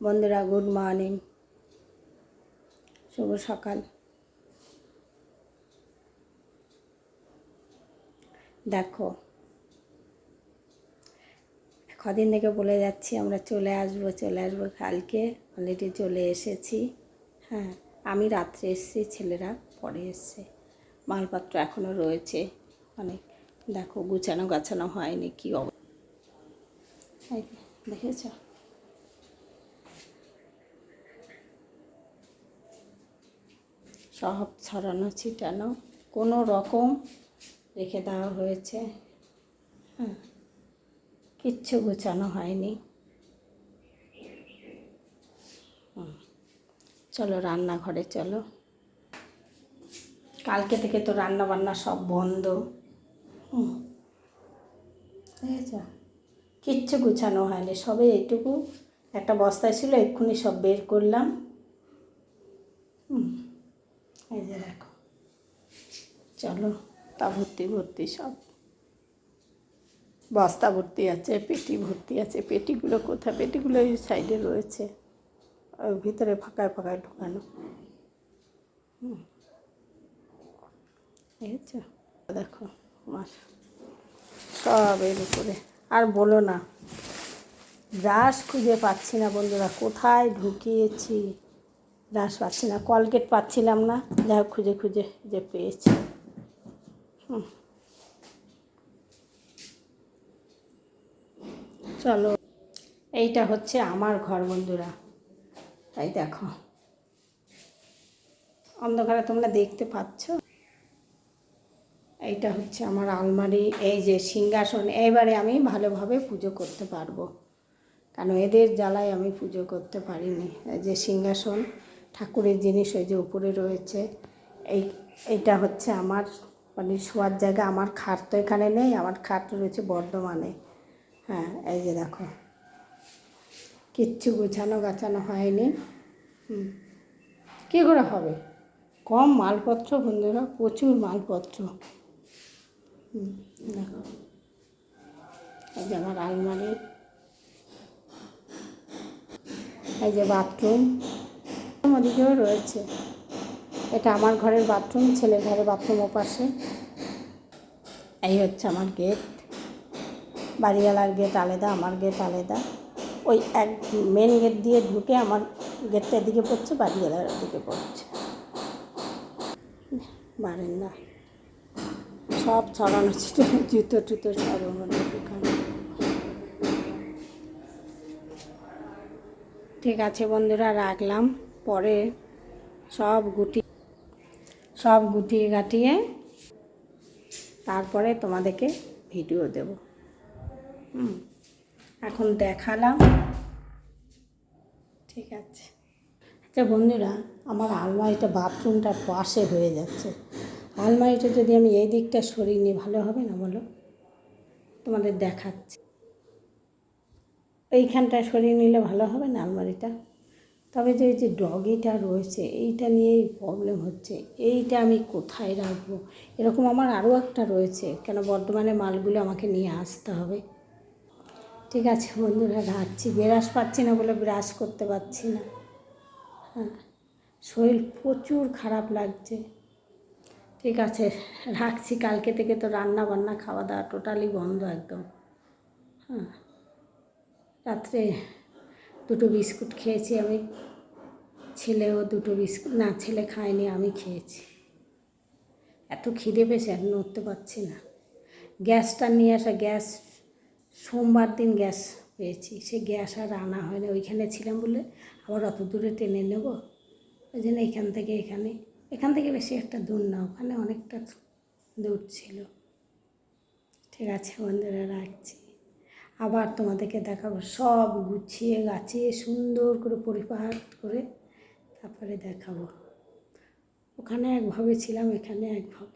বন্ধুরা good morning, শুভ সকাল। দেখো, কদিন থেকে বলে যাচ্ছি আমরা চলে আসবো কালকে। অলরেডি চলে এসেছি। হ্যাঁ, আমি রাত্রে এসেছি, ছেলেরা পরে এসছে। মালপত্র এখনও রয়েছে অনেক। দেখো, গাছানো হয়নি, কী অবস্থা দেখেছ? সব ছড়ানো ছিটানো কোনো রকম রেখে দেওয়া হয়েছে। হ্যাঁ, কিচ্ছু গোছানো হয়নি। চলো রান্নাঘরে চলো। কালকে থেকে তো রান্না বান্না সব বন্ধ। ঠিক আছে, কিচ্ছু গোছানো হয়নি, সবে এইটুকু একটা বস্তায় ছিল, এক্ষুনি সব বের করলাম। এই যে দেখো, চলো। তা ভর্তি সব বস্তা ভর্তি আছে, পেটি ভর্তি আছে। পেটিগুলো কোথায়? পেটিগুলো এই সাইডে রয়েছে, ওই ভিতরে ফাঁকায় ঢোকানো। ঠিক আছে, দেখো আমার সব এর উপরে। আর বলো না, ব্রাশ খুঁজে পাচ্ছি না বন্ধুরা, কোথায় ঢুকিয়েছি ব্রাশ পাচ্ছি না। কলগেট পাচ্ছিলাম না, যা খুঁজে যে পেয়েছি। চলো, এইটা হচ্ছে আমার ঘর বন্ধুরা। তাই দেখো, অন্ধকারে তোমরা দেখতে পাচ্ছ। এইটা হচ্ছে আমার আলমারি, এই যে সিংহাসন। এবারে আমি ভালোভাবে পুজো করতে পারবো, কারণ এদের জ্বালায় আমি পুজো করতে পারিনি। এই যে সিংহাসন, ঠাকুরের জিনিস ওই যে উপরে রয়েছে। এইটা হচ্ছে আমার মানে শোয়ার জায়গা। আমার খাট তো এখানে নেই, আমার খাট রয়েছে বর্ধমানে। হ্যাঁ, এই যে দেখো, কিচ্ছু গাছানো হয়নি। কী করে হবে? কম মালপত্র বন্ধুরা, প্রচুর মালপত্র। দেখো, এই যে আমার আলমারি, এই যে বাথরুম, ওদিকেও রয়েছে। এটা আমার ঘরের বাথরুম, ছেলের ঘরে বাথরুম ওপাশে। এই হচ্ছে আমার গেট। বাড়িওয়ালার গেট আলাদা, আমার গেট আলাদা। ওই এক মেন গেট দিয়ে ঢুকে আমার গেটটা এদিকে পড়ছে, বাড়িওয়ালার দিকে পড়ছে। বারান্দা সব ছড়ানো ছিল, জুতো সব আমাদের দোকানে। ঠিক আছে বন্ধুরা, রাখলাম। পরে সব গুটিয়ে গাটিয়ে তারপরে তোমাদেরকে ভিডিও দেব। এখন দেখালাম। ঠিক আছে। আচ্ছা বন্ধুরা, আমার আলমারিটা বাথরুমটার পাশে হয়ে যাচ্ছে। আলমারিটা যদি আমি এই দিকটা সরিয়ে নিই ভালো হবে না বলো? তোমাদের দেখাচ্ছি, এইখানটায় সরিয়ে নিলে ভালো হবে না আলমারিটা? তবে যে এই যে ডগিটা রয়েছে, এইটা নিয়েই প্রবলেম হচ্ছে। এইটা আমি কোথায় রাখবো? এরকম আমার আরও একটা রয়েছে, কেন বর্ধমানে মালগুলো আমাকে নিয়ে আসতে হবে। ঠিক আছে বন্ধুরা, রাখছি। ব্রাশ পাচ্ছি না বলে ব্রাশ করতে পারছি না। হ্যাঁ, শরীর প্রচুর খারাপ লাগছে। ঠিক আছে, রাখছি। কালকে থেকে তো রান্না বান্না খাওয়া দাওয়া টোটালি বন্ধ একদম। হ্যাঁ, রাত্রে 2টো বিস্কুট খেয়েছি আমি, ছেলেও 2টো বিস্কুট, না ছেলে খায়নি, আমি খেয়েছি। এত খিদে পেয়েছে, আর নড়তে পারছি না। গ্যাসটা নিয়ে আসা, গ্যাস সোমবার দিন গ্যাস পেয়েছি, সে গ্যাস আর আনা হয়নি। ওইখানে ছিলাম বলে আবার অত দূরে টেনে নেব, ওই জন্য এখান থেকে বেশি একটা দূর না, ওখানে অনেকটা দূর ছিল। ঠিক আছে বন্ধুরা, রাখছি। আবার তোমাদেরকে দেখাবো, সব গুছিয়ে গাছিয়ে সুন্দর করে পরিপাট করে তারপরে দেখাবো। ওখানে একভাবে ছিলাম, এখানে একভাবে।